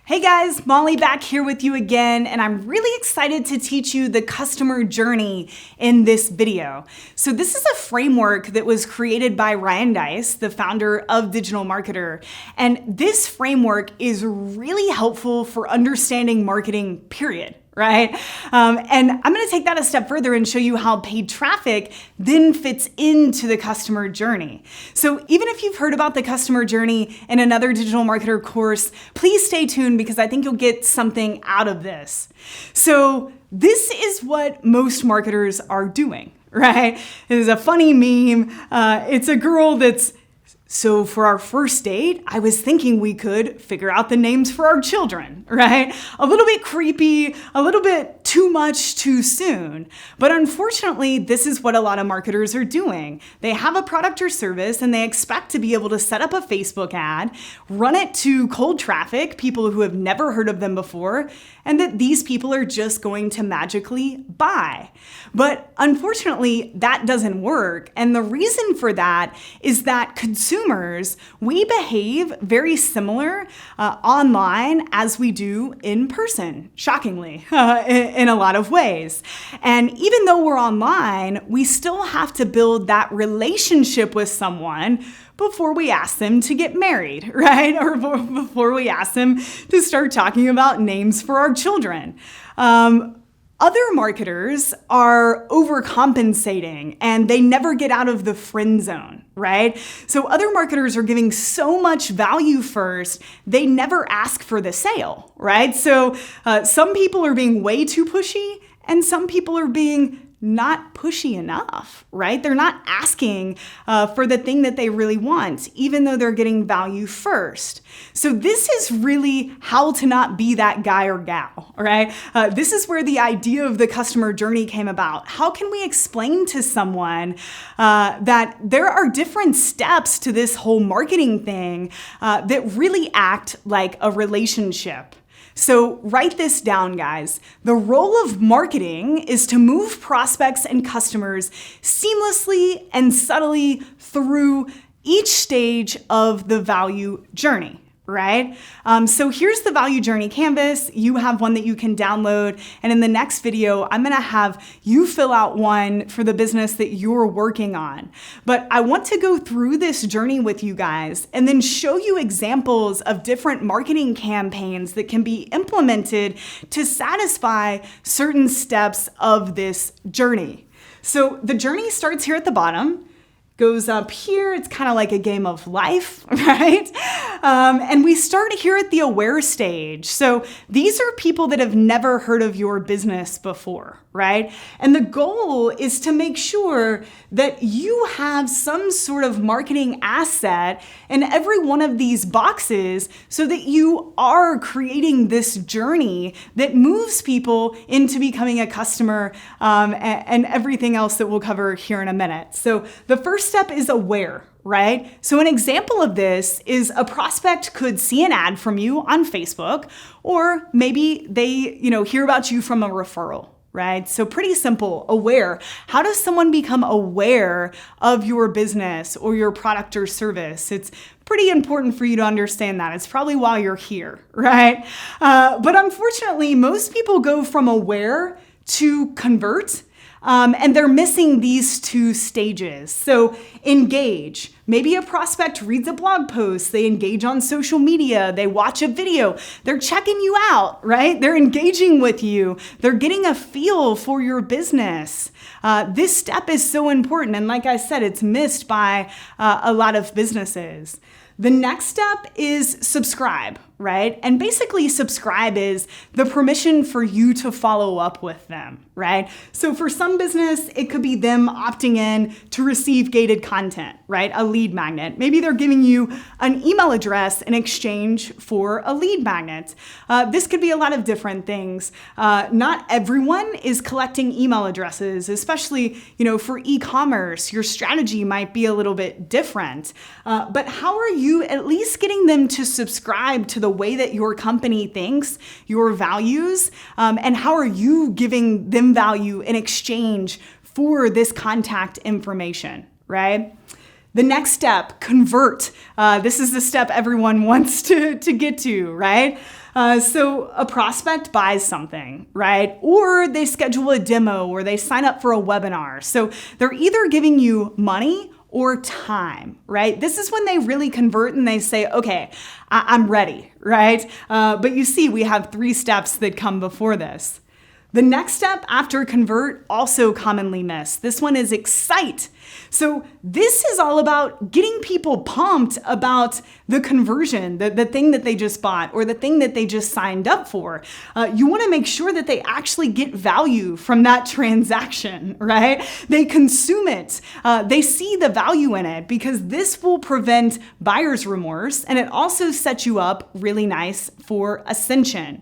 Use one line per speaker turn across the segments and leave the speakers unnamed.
Hey guys, Molly back here with you again, and I'm really excited to teach you the customer journey in this video. So this is a framework that was created by Ryan Deiss, the founder of Digital Marketer. And this framework is really helpful for understanding marketing, period. Right? And I'm going to take that a step further and show you how paid traffic then fits into the customer journey. So even if you've heard about the customer journey in another digital marketer course, please stay tuned because I think you'll get something out of this. So this is what most marketers are doing, right? It is a funny meme. It's a girl so for our first date, I was thinking we could figure out the names for our children, right? A little bit creepy, a little bit too much too soon. But unfortunately, this is what a lot of marketers are doing. They have a product or service and they expect to be able to set up a Facebook ad, run it to cold traffic, people who have never heard of them before, and that these people are just going to magically buy. But unfortunately, that doesn't work. And the reason for that is that consumers, we behave very similar online as we do in person, shockingly, in a lot of ways. And even though we're online, we still have to build that relationship with someone before we ask them to get married, right? Or before we ask them to start talking about names for our children. Other marketers are overcompensating and they never get out of the friend zone, right? So other marketers are giving so much value first, they never ask for the sale, right? So some people are being way too pushy and some people are being not pushy enough, right? They're not asking for the thing that they really want, even though they're getting value first. So this is really how to not be that guy or gal, right? This is where the idea of the customer journey came about. How can we explain to someone that there are different steps to this whole marketing thing that really act like a relationship? So write this down, guys. The role of marketing is to move prospects and customers seamlessly and subtly through each stage of the value journey, right? So here's the value journey canvas. You have one that you can download. And in the next video, I'm going to have you fill out one for the business that you're working on. But I want to go through this journey with you guys and then show you examples of different marketing campaigns that can be implemented to satisfy certain steps of this journey. So the journey starts here at the bottom, goes up here. It's kind of like a game of life, right? And we start here at the aware stage. So these are people that have never heard of your business before, right? And the goal is to make sure that you have some sort of marketing asset in every one of these boxes so that you are creating this journey that moves people into becoming a customer and everything else that we'll cover here in a minute. So the first step is aware, right? So an example of this is a prospect could see an ad from you on Facebook, or maybe they, hear about you from a referral, right? So pretty simple, aware. How does someone become aware of your business or your product or service? It's pretty important for you to understand that. It's probably why you're here, right? But unfortunately, most people go from aware to convert. And they're missing these two stages. So engage. Maybe a prospect reads a blog post, they engage on social media, they watch a video, they're checking you out, right? They're engaging with you. They're getting a feel for your business. This step is so important. And like I said, it's missed by a lot of businesses. The next step is subscribe, right? And basically subscribe is the permission for you to follow up with them, right? So for some business, it could be them opting in to receive gated content, right? A lead magnet. Maybe they're giving you an email address in exchange for a lead magnet. This could be a lot of different things. Not everyone is collecting email addresses, especially, for e-commerce. Your strategy might be a little bit different. But how are you at least getting them to subscribe to the way that your company thinks, your values, and how are you giving them value in exchange for this contact information, right? The next step, convert. This is the step everyone wants to get to, right? So a prospect buys something, right? Or they schedule a demo or they sign up for a webinar. So they're either giving you money or time, right? This is when they really convert and they say, okay, I'm ready, right? But you see, we have 3 steps that come before this. The next step after convert, also commonly missed. This one is excite. So this is all about getting people pumped about the conversion, the thing that they just bought or the thing that they just signed up for. You want to make sure that they actually get value from that transaction, right? They consume it. They see the value in it because this will prevent buyer's remorse, and it also sets you up really nice for ascension.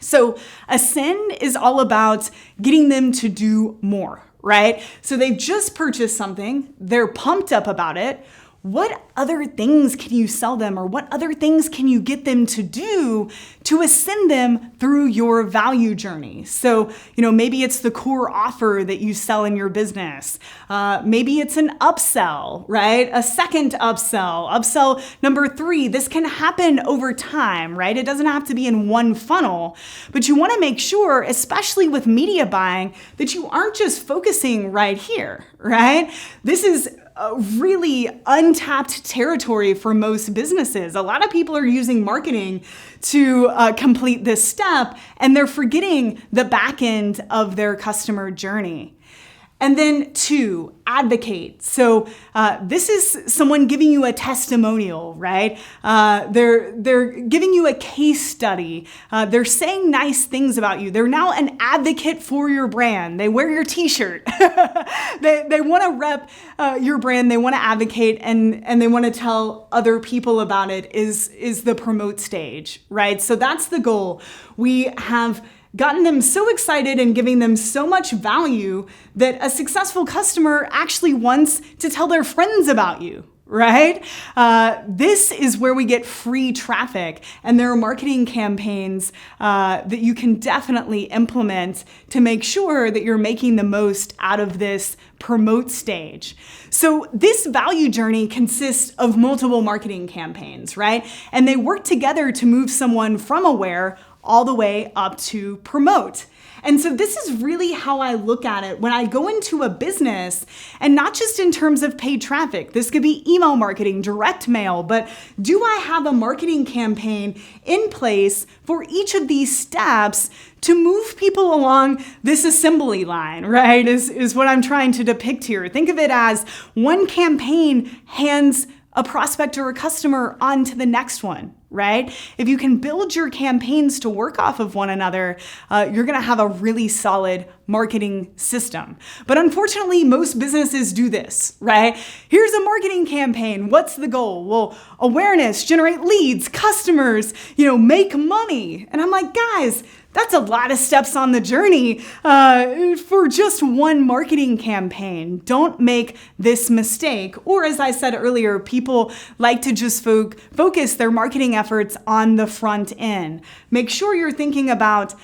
So ascend is all about getting them to do more, right? So they've just purchased something, they're pumped up about it. What other things can you sell them, or what other things can you get them to do to ascend them through your value journey? So, maybe it's the core offer that you sell in your business. Maybe it's an upsell, right? A second upsell number 3. This can happen over time, right? It doesn't have to be in one funnel, but you want to make sure, especially with media buying, that you aren't just focusing right here, right? This is a really untapped territory for most businesses. A lot of people are using marketing to complete this step, and they're forgetting the back end of their customer journey. And then 2, advocate. So this is someone giving you a testimonial, right? They're giving you a case study. They're saying nice things about you. They're now an advocate for your brand. They wear your t-shirt. They want to rep your brand. They want to advocate, and they want to tell other people about it is the promote stage, right? So that's the goal. We have gotten them so excited and giving them so much value that a successful customer actually wants to tell their friends about you, right? This is where we get free traffic, and there are marketing campaigns that you can definitely implement to make sure that you're making the most out of this promote stage. So this value journey consists of multiple marketing campaigns, right? And they work together to move someone from aware all the way up to promote. And so this is really how I look at it when I go into a business, and not just in terms of paid traffic. This could be email marketing, direct mail, but do I have a marketing campaign in place for each of these steps to move people along this assembly line, right? Is what I'm trying to depict here. Think of it as one campaign hands a prospect or a customer on to the next one, right? If you can build your campaigns to work off of one another, you're gonna have a really solid marketing system. But unfortunately, most businesses do this, right? Here's a marketing campaign. What's the goal? Well, awareness, generate leads, customers, make money. And I'm like, guys, that's a lot of steps on the journey for just one marketing campaign. Don't make this mistake. Or as I said earlier, people like to just focus their marketing efforts on the front end. Make sure you're thinking about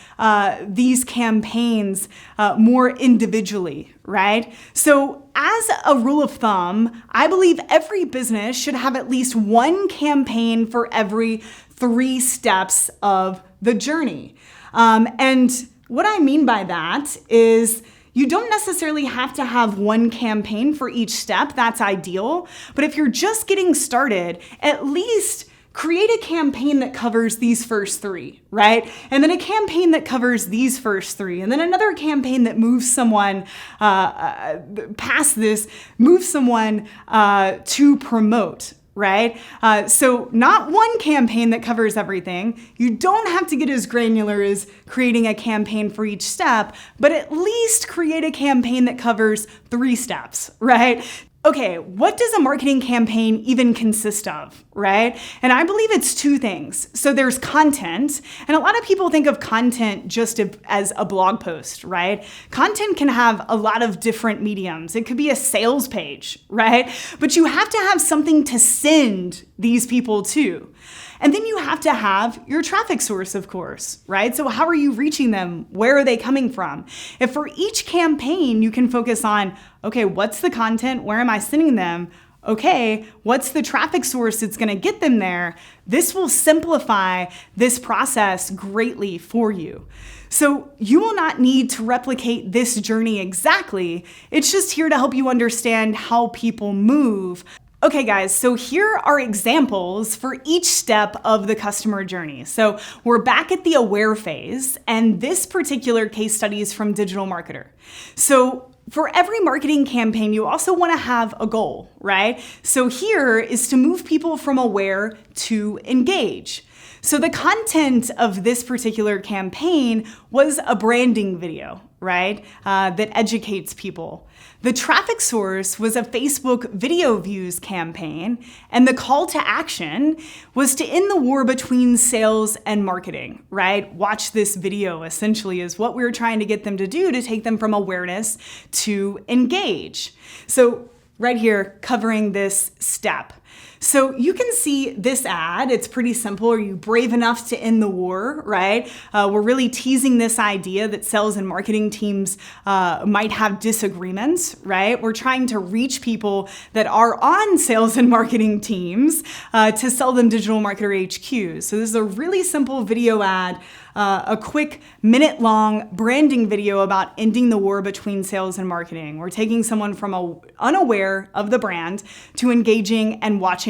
these campaigns more individually, right? So as a rule of thumb, I believe every business should have at least one campaign for every 3 steps of the journey. And what I mean by that is you don't necessarily have to have one campaign for each step. That's ideal. But if you're just getting started, at least create a campaign that covers these first 3, right? And then a campaign that covers these first 3, and then another campaign that moves someone past this, moves someone to promote. Right? So not one campaign that covers everything. You don't have to get as granular as creating a campaign for each step, but at least create a campaign that covers 3 steps, right? Okay, what does a marketing campaign even consist of, right? And I believe it's 2 things. So there's content, and a lot of people think of content just as a blog post, right? Content can have a lot of different mediums. It could be a sales page, right? But you have to have something to send these people to. And then you have to have your traffic source, of course, right? So how are you reaching them? Where are they coming from? If for each campaign you can focus on, okay, what's the content? Where am I sending them? Okay, what's the traffic source that's going to get them there? This will simplify this process greatly for you. So you will not need to replicate this journey exactly. It's just here to help you understand how people move. Okay guys, so here are examples for each step of the customer journey. So we're back at the aware phase, and this particular case study is from Digital Marketer. So for every marketing campaign, you also want to have a goal, right? So here is to move people from aware to engage. So the content of this particular campaign was a branding video, right? That educates people. The traffic source was a Facebook video views campaign, and the call to action was to end the war between sales and marketing, right? Watch this video essentially is what we were trying to get them to do to take them from awareness to engage. So right here, covering this step. So you can see this ad, it's pretty simple. Are you brave enough to end the war, right? We're really teasing this idea that sales and marketing teams might have disagreements, right? We're trying to reach people that are on sales and marketing teams to sell them Digital Marketer HQ. So this is a really simple video ad, a quick minute-long branding video about ending the war between sales and marketing. We're taking someone from unaware of the brand to engaging and watching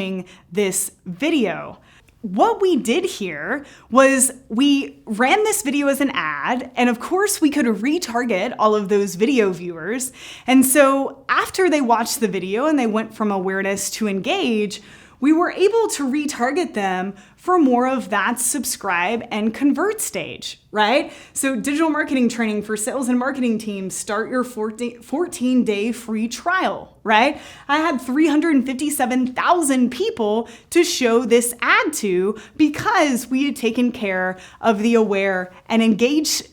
this video. What we did here was we ran this video as an ad, and of course we could retarget all of those video viewers. And so after they watched the video and they went from awareness to engage, we were able to retarget them for more of that subscribe and convert stage, right? So digital marketing training for sales and marketing teams, start your 14-day free trial, right? I had 357,000 people to show this ad to because we had taken care of the aware and engage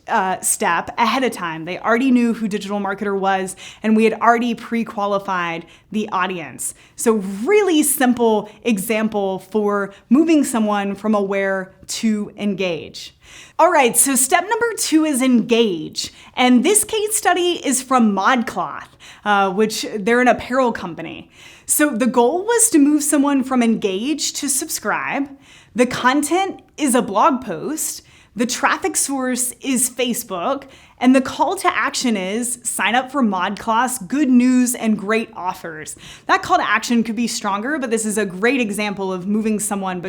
step ahead of time. They already knew who Digital Marketer was, and we had already pre-qualified the audience. So really simple example for moving someone from aware to engage. All right, so step number 2 is engage. And this case study is from ModCloth, which they're an apparel company. So the goal was to move someone from engage to subscribe. The content is a blog post. The traffic source is Facebook, and the call to action is sign up for ModCloth's good news and great offers. That call to action could be stronger, but this is a great example of moving someone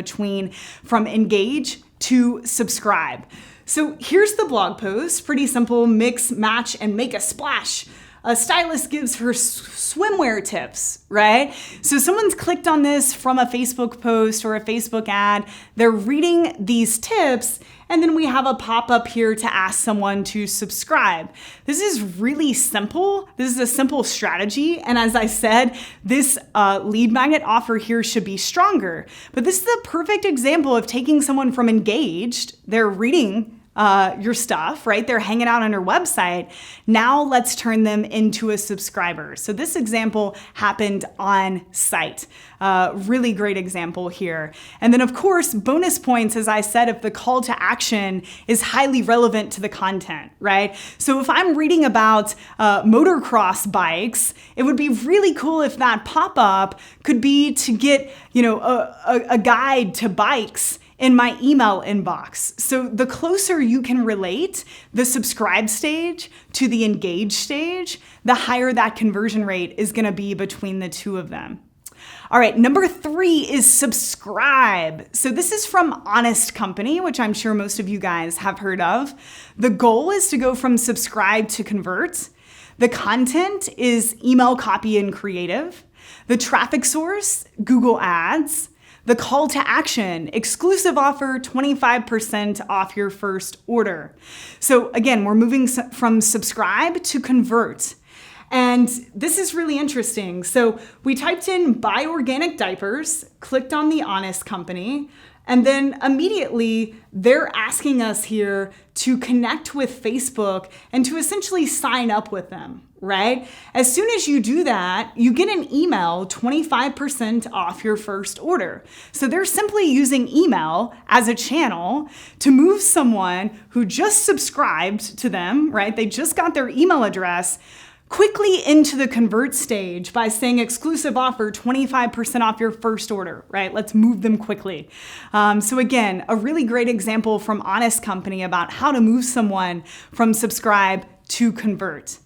from engage to subscribe. So here's the blog post, pretty simple, mix, match, and make a splash. A stylist gives her swimwear tips, right? So someone's clicked on this from a Facebook post or a Facebook ad. They're reading these tips, and then we have a pop-up here to ask someone to subscribe. This is really simple. This is a simple strategy. And as I said, this lead magnet offer here should be stronger. But this is a perfect example of taking someone from engaged, they're reading your stuff, right? They're hanging out on your website. Now let's turn them into a subscriber. So this example happened on site. Really great example here. And then of course, bonus points, as I said, if the call to action is highly relevant to the content, right? So if I'm reading about motocross bikes, it would be really cool if that pop-up could be to get, a guide to bikes in my email inbox. So the closer you can relate the subscribe stage to the engage stage, the higher that conversion rate is gonna be between the two of them. All right, number 3 is subscribe. So this is from Honest Company, which I'm sure most of you guys have heard of. The goal is to go from subscribe to convert. The content is email copy and creative. The traffic source, Google Ads. The call to action, exclusive offer, 25% off your first order. So again, we're moving from subscribe to convert. And this is really interesting. So we typed in buy organic diapers, clicked on the Honest Company, and then immediately they're asking us here to connect with Facebook and to essentially sign up with them, right? As soon as you do that, you get an email 25% off your first order. So they're simply using email as a channel to move someone who just subscribed to them, right? They just got their email address quickly into the convert stage by saying exclusive offer, 25% off your first order, right? Let's move them quickly. So again, a really great example from Honest Company about how to move someone from subscribe to convert.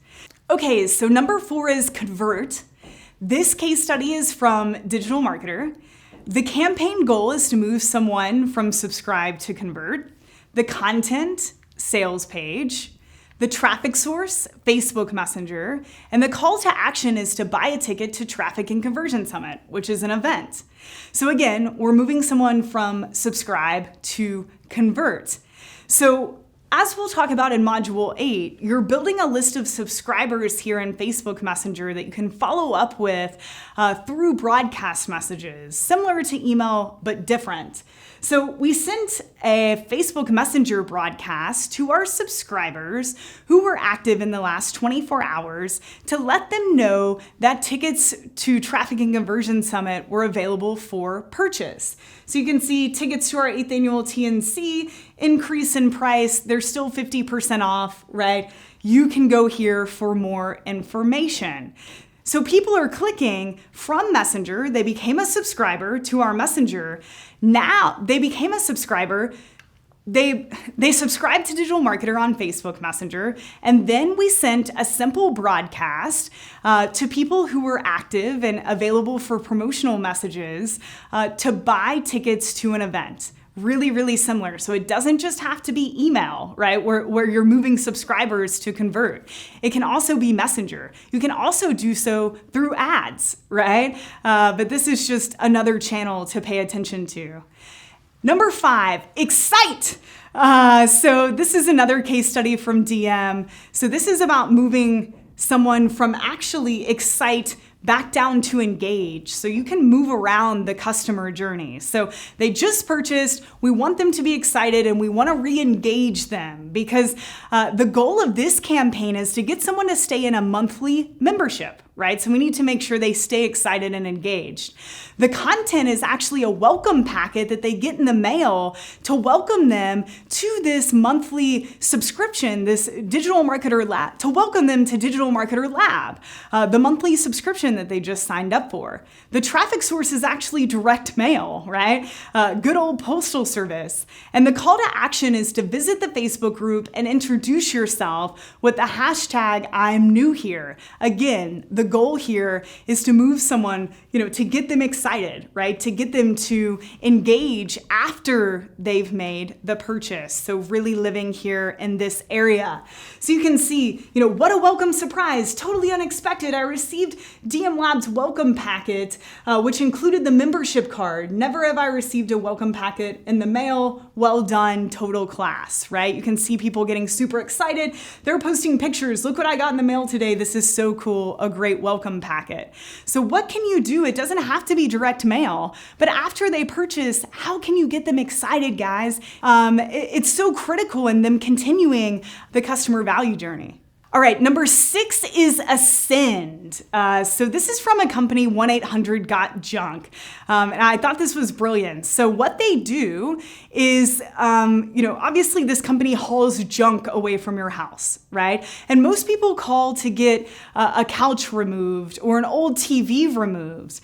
Okay, so number 4 is convert. This case study is from Digital Marketer. The campaign goal is to move someone from subscribe to convert. The content, sales page. The traffic source, Facebook Messenger, and the call to action is to buy a ticket to Traffic and Conversion Summit, which is an event. So again, we're moving someone from subscribe to convert. So as we'll talk about in Module 8, you're building a list of subscribers here in Facebook Messenger that you can follow up with through broadcast messages, similar to email, but different. So we sent a Facebook Messenger broadcast to our subscribers who were active in the last 24 hours to let them know that tickets to Traffic and Conversion Summit were available for purchase. So you can see tickets to our 8th annual TNC increase in price. They're still 50% off, right? You can go here for more information. So people are clicking from Messenger. They became a subscriber to our Messenger. Now they became a subscriber. They subscribed to Digital Marketer on Facebook Messenger, and then we sent a simple broadcast to people who were active and available for promotional messages to buy tickets to an event. Really, really similar. So it doesn't just have to be email, right? Where you're moving subscribers to convert. It can also be Messenger. You can also do so through ads, right? But this is just another channel to pay attention to. Number 5, Excite. So this is another case study from DM. So this is about moving someone from actually Excite back down to engage. So you can move around the customer journey. So they just purchased, we want them to be excited and we want to re-engage them because the goal of this campaign is to get someone to stay in a monthly membership, right? So we need to make sure they stay excited and engaged. The content is actually a welcome packet that they get in the mail to welcome them to this monthly subscription, this Digital Marketer Lab, to welcome them to Digital Marketer Lab, the monthly subscription that they just signed up for. The traffic source is actually direct mail, right? Good old postal service. And the call to action is to visit the Facebook group and introduce yourself with the hashtag I'm new here. Again, the goal here is to move someone, to get them excited, right? To get them to engage after they've made the purchase. So really living here in this area. So you can see, what a welcome surprise, totally unexpected. I received DM Lab's welcome packet, which included the membership card. Never have I received a welcome packet in the mail. Well done, total class, right? You can see people getting super excited. They're posting pictures. Look what I got in the mail today. This is so cool, a great welcome packet. So what can you do? It doesn't have to be direct mail, but after they purchase, how can you get them excited, guys? It's so critical in them continuing the customer value journey. All right, number 6 is Ascend. So this is from a company, 1-800-GOT-JUNK. And I thought this was brilliant. So what they do is, obviously this company hauls junk away from your house, right? And most people call to get a couch removed or an old TV removed.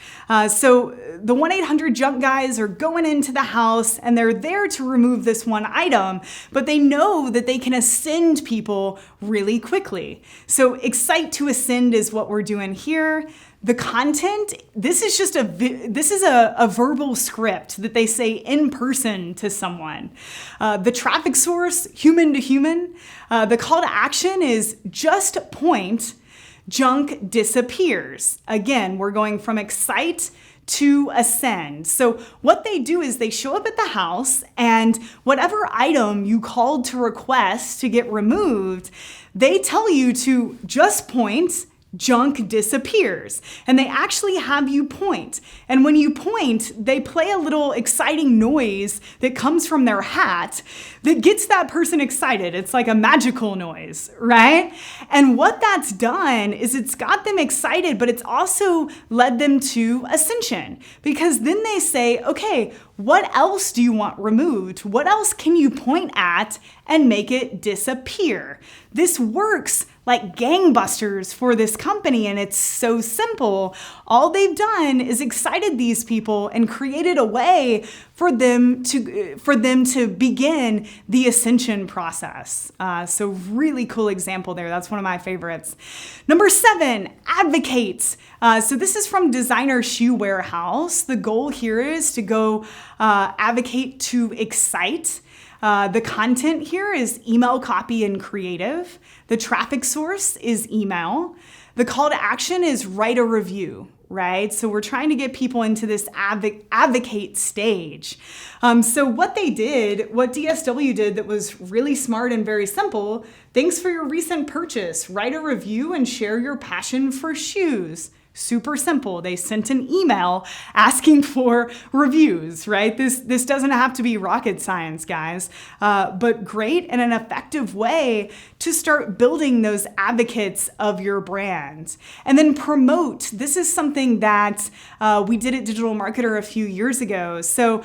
So the 1-800-JUNK guys are going into the house and they're there to remove this one item, but they know that they can ascend people really quickly. So Excite to Ascend is what we're doing here. The content, this is a verbal script that they say in person to someone. The traffic source, human to human. The call to action is just point, junk disappears. Again, we're going from Excite to Ascend. So what they do is they show up at the house and whatever item you called to request to get removed, they tell you to just point, junk disappears. And they actually have you point. And when you point, they play a little exciting noise that comes from their hat that gets that person excited. It's like a magical noise, right? And what that's done is it's got them excited, but it's also led them to ascension, because then they say, okay, what else do you want removed? What else can you point at and make it disappear? This works like gangbusters for this company, and it's so simple. All they've done is excited these people and created a way for them to begin the ascension process. So really cool example there. That's one of my favorites. Number 7, advocate. So this is from Designer Shoe Warehouse. The goal here is to go advocate to excite. The content here is email copy and creative. The traffic source is email. The call to action is write a review, right? So we're trying to get people into this advocate stage. So what DSW did that was really smart and very simple, thanks for your recent purchase. Write a review and share your passion for shoes. Super simple. They sent an email asking for reviews, right? This doesn't have to be rocket science, guys, but great and an effective way to start building those advocates of your brand. And then promote. This is something that we did at Digital Marketer a few years ago. So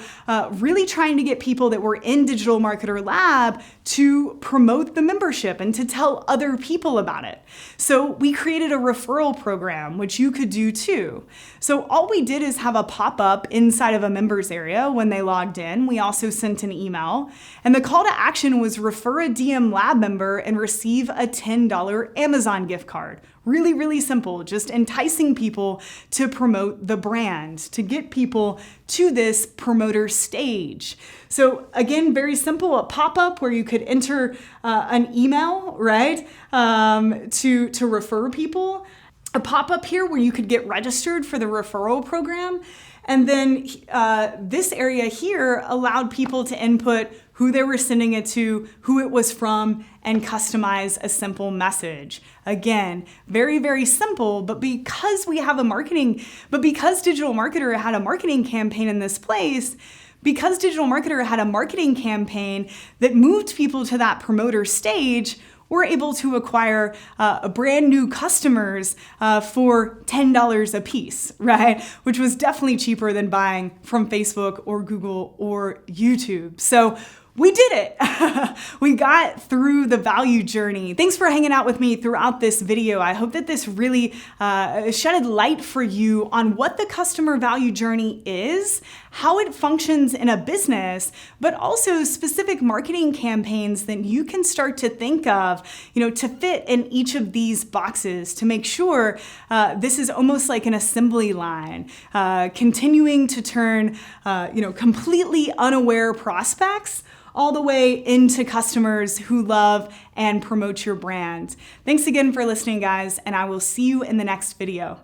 really trying to get people that were in Digital Marketer Lab to promote the membership and to tell other people about it. So we created a referral program, which you could do too. So all we did is have a pop-up inside of a members area when they logged in. We also sent an email, and the call to action was refer a DM Lab member and receive a $10 Amazon gift card. Really, really simple, just enticing people to promote the brand, to get people to this promoter stage. So again, very simple, a pop-up where you could enter an email, right, to refer people. A pop-up here where you could get registered for the referral program. And then this area here allowed people to input who they were sending it to, who it was from, and customize a simple message. Again, very, very simple, but because Digital Marketer had a marketing campaign in this place, because Digital Marketer had a marketing campaign that moved people to that promoter stage, we're able to acquire brand new customers for $10 a piece, right? Which was definitely cheaper than buying from Facebook or Google or YouTube. So we did it. We got through the value journey. Thanks for hanging out with me throughout this video. I hope that this really shedded light for you on what the customer value journey is, how it functions in a business, but also specific marketing campaigns that you can start to think of, to fit in each of these boxes to make sure this is almost like an assembly line, continuing to turn, completely unaware prospects all the way into customers who love and promote your brand. Thanks again for listening, guys, and I will see you in the next video.